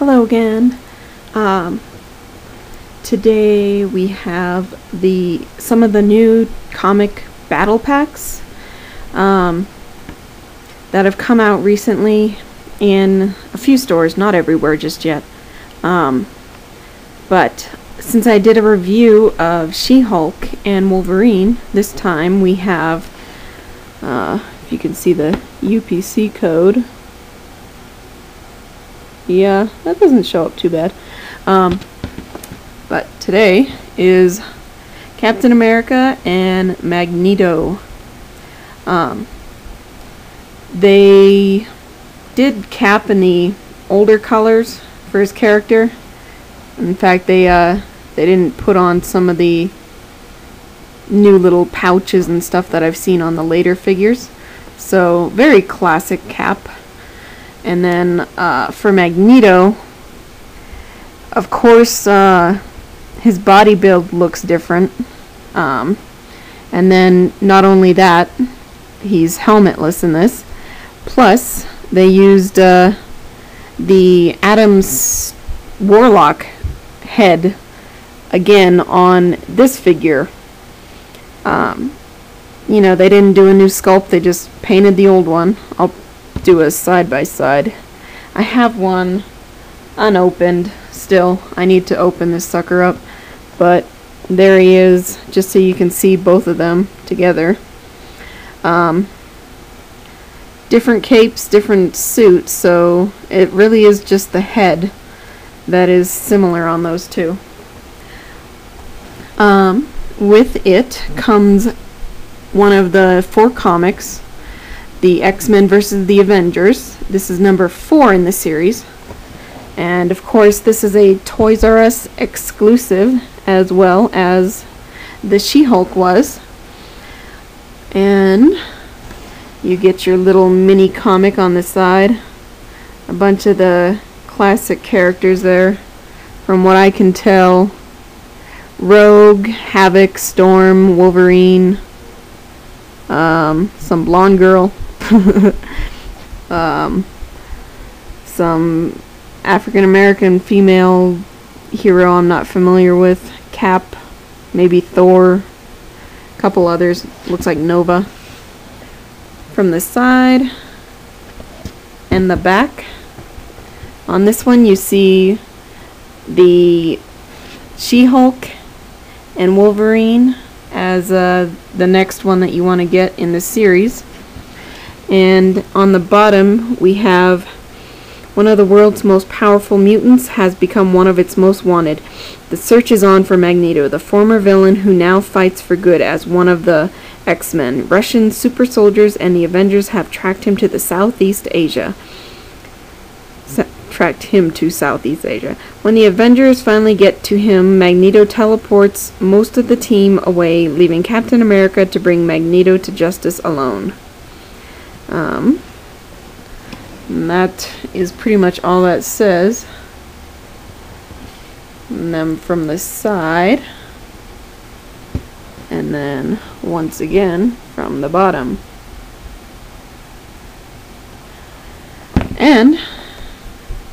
Hello again. Today we have some of the new comic battle packs that have come out recently in a few stores, not everywhere just yet. But since I did a review of She-Hulk and Wolverine, this time we have, if you can see the UPC code. Yeah, that doesn't show up too bad. But today is Captain America and Magneto. They did Cap in the older colors for his character. In fact, they didn't put on some of the new little pouches and stuff that I've seen on the later figures. So, very classic Cap. And then for Magneto, of course, his body build looks different. And then not only that, he's helmetless in this. Plus, they used the Adam's Warlock head again on this figure. You know, they didn't do a new sculpt, they just painted the old one. I'll do a side-by-side. I have one unopened still. I need to open this sucker up, but there he is, just so you can see both of them together. Different capes, different suits, so it really is just the head that is similar on those two. With it comes one of the 4 comics, the X-Men vs. the Avengers. This is number 4 in the series. And of course this is a Toys R Us exclusive, as well as the She-Hulk was. And you get your little mini comic on the side. A bunch of the classic characters there. From what I can tell, Rogue, Havoc, Storm, Wolverine, some blonde girl, some African-American female hero I'm not familiar with, Cap, maybe Thor, a couple others, looks like Nova. From the side and the back, on this one you see the She-Hulk and Wolverine as the next one that you want to get in the series. And on the bottom we have one of the world's most powerful mutants has become one of its most wanted. The search is on for Magneto, the former villain who now fights for good as one of the X-Men. Russian super soldiers and the Avengers have tracked him to Southeast Asia. When the Avengers finally get to him, Magneto teleports most of the team away, leaving Captain America to bring Magneto to justice alone. And that is pretty much all that says. And then from the side, and then once again from the bottom. And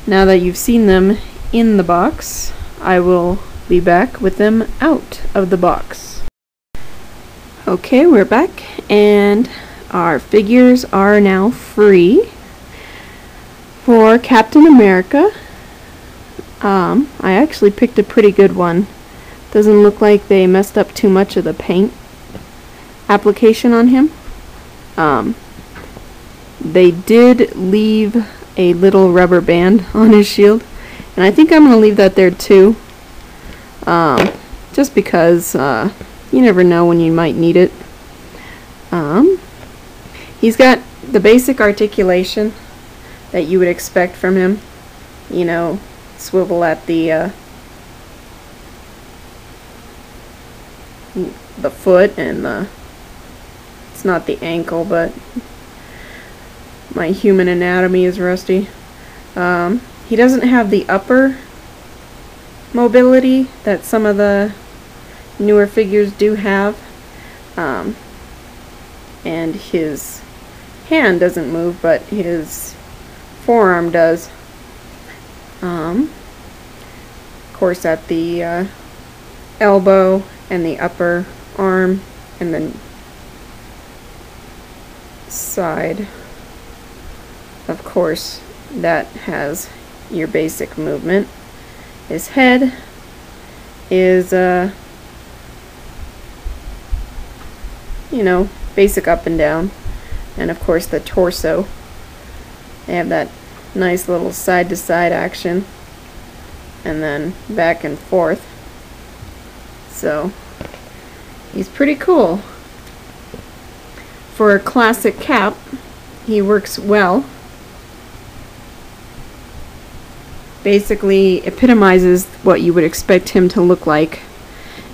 now that you've seen them in the box, I will be back with them out of the box. Okay, we're back, and our figures are now free. For Captain America, I actually picked a pretty good one. Doesn't look like they messed up too much of the paint application on him. They did leave a little rubber band on his shield, and I think I'm going to leave that there too, just because you never know when you might need it. He's got the basic articulation that you would expect from him, you know, swivel at the foot, and it's not the ankle, but my human anatomy is rusty. He doesn't have the upper mobility that some of the newer figures do have, and his hand doesn't move, but his forearm does. Of course, at the elbow and the upper arm and then side, of course, that has your basic movement. His head is you know, basic up and down, and of course the torso, they have that nice little side to side action and then back and forth. So he's pretty cool. For a classic Cap, he works well. Basically epitomizes what you would expect him to look like.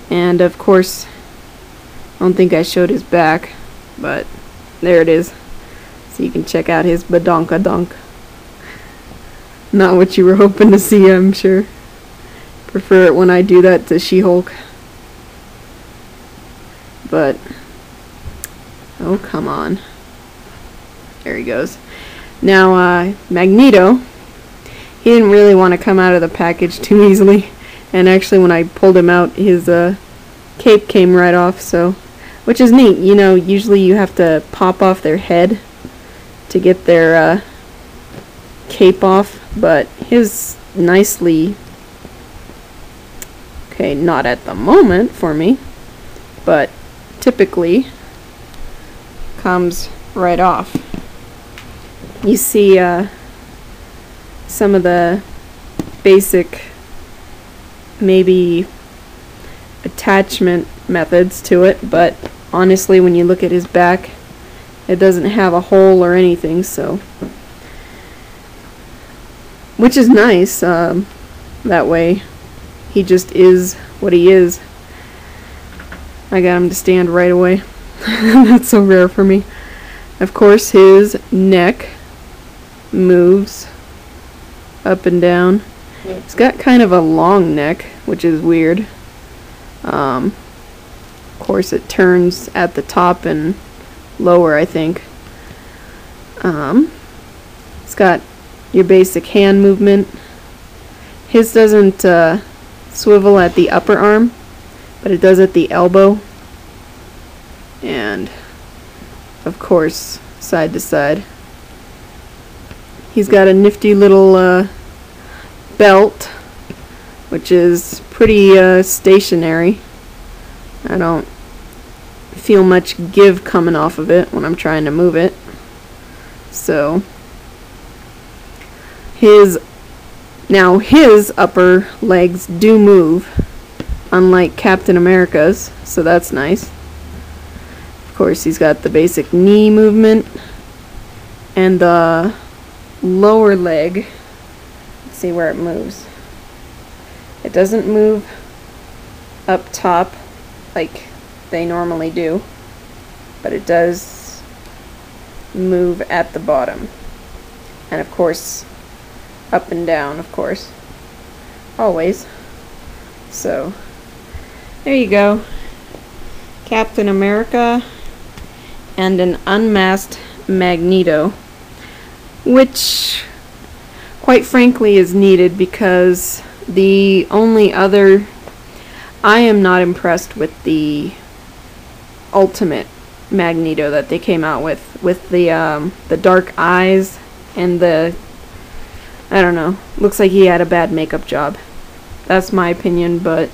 And of course, I don't think I showed his back, but there it is. So you can check out his badonkadonk. Not what you were hoping to see, I'm sure. Prefer it when I do that to She-Hulk. But, oh come on. There he goes. Now, Magneto, he didn't really want to come out of the package too easily. And actually when I pulled him out, his cape came right off, so, which is neat. You know, usually you have to pop off their head to get their cape off, but his nicely, okay, not at the moment for me, but typically comes right off. You see some of the basic maybe attachment methods to it, but honestly when you look at his back, it doesn't have a hole or anything, so, which is nice. That way he just is what he is. I got him to stand right away. That's so rare for me. Of course his neck moves up and down. It's got kind of a long neck, which is weird. Of course it turns at the top and lower, I think. It's got your basic hand movement. His doesn't swivel at the upper arm, but it does at the elbow. And of course side to side. He's got a nifty little belt, which is pretty stationary. I don't feel much give coming off of it when I'm trying to move it. So his upper legs do move, unlike Captain America's, so that's nice. Of course he's got the basic knee movement, and the lower leg, let's see where it moves. It doesn't move up top like they normally do, but it does move at the bottom, and of course up and down, of course, always. So there you go, Captain America and an unmasked Magneto, which quite frankly is needed because the only other, I am not impressed with the Ultimate Magneto that they came out with the dark eyes and the, I don't know, looks like he had a bad makeup job. That's my opinion, but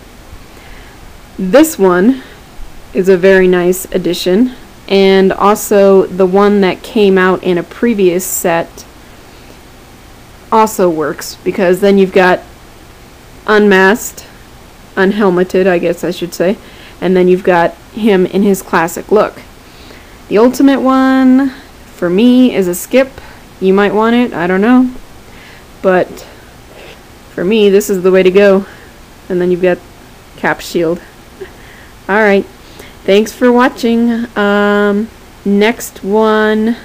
this one is a very nice addition. And also the one that came out in a previous set also works, because then you've got unmasked, unhelmeted, I guess I should say, and then you've got him in his classic look. The Ultimate one, for me, is a skip. You might want it, I don't know. But for me, this is the way to go. And then you've got Cap's shield. Alright, thanks for watching. Next one,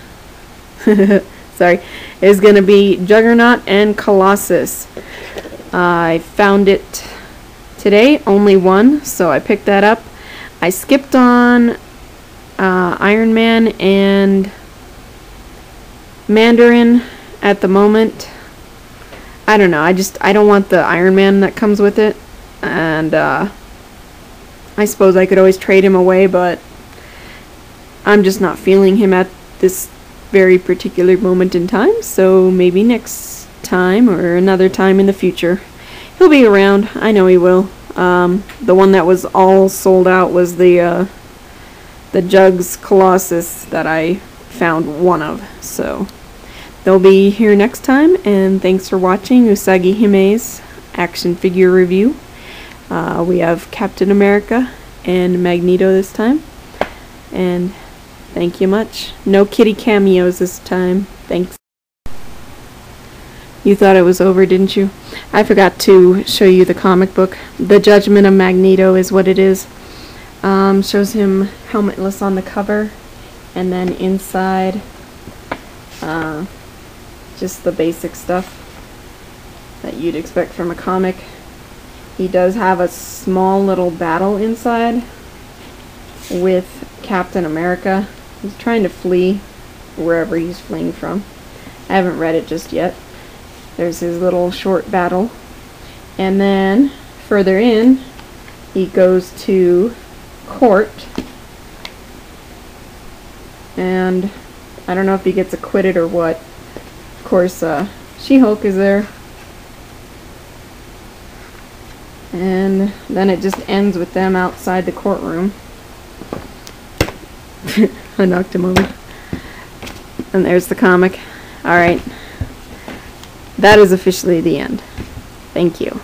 sorry, is going to be Juggernaut and Colossus. I found it today, only one, so I picked that up. I skipped on Iron Man and Mandarin at the moment. I don't know. I don't want the Iron Man that comes with it. And I suppose I could always trade him away, but I'm just not feeling him at this very particular moment in time. So maybe next time or another time in the future. He'll be around. I know he will. The one that was all sold out was the Jugs Colossus that I found one of. So they'll be here next time, and thanks for watching Usagihime's action figure review. We have Captain America and Magneto this time, and thank you much. No kitty cameos this time. Thanks. You thought it was over, didn't you? I forgot to show you the comic book. The Judgment of Magneto is what it is. Shows him helmetless on the cover, and then inside just the basic stuff that you'd expect from a comic. He does have a small little battle inside with Captain America. He's trying to flee wherever he's fleeing from. I haven't read it just yet. There's his little short battle. And then further in, he goes to court. And I don't know if he gets acquitted or what. Of course, She-Hulk is there. And then it just ends with them outside the courtroom. I knocked him over. And there's the comic. Alright. That is officially the end. Thank you.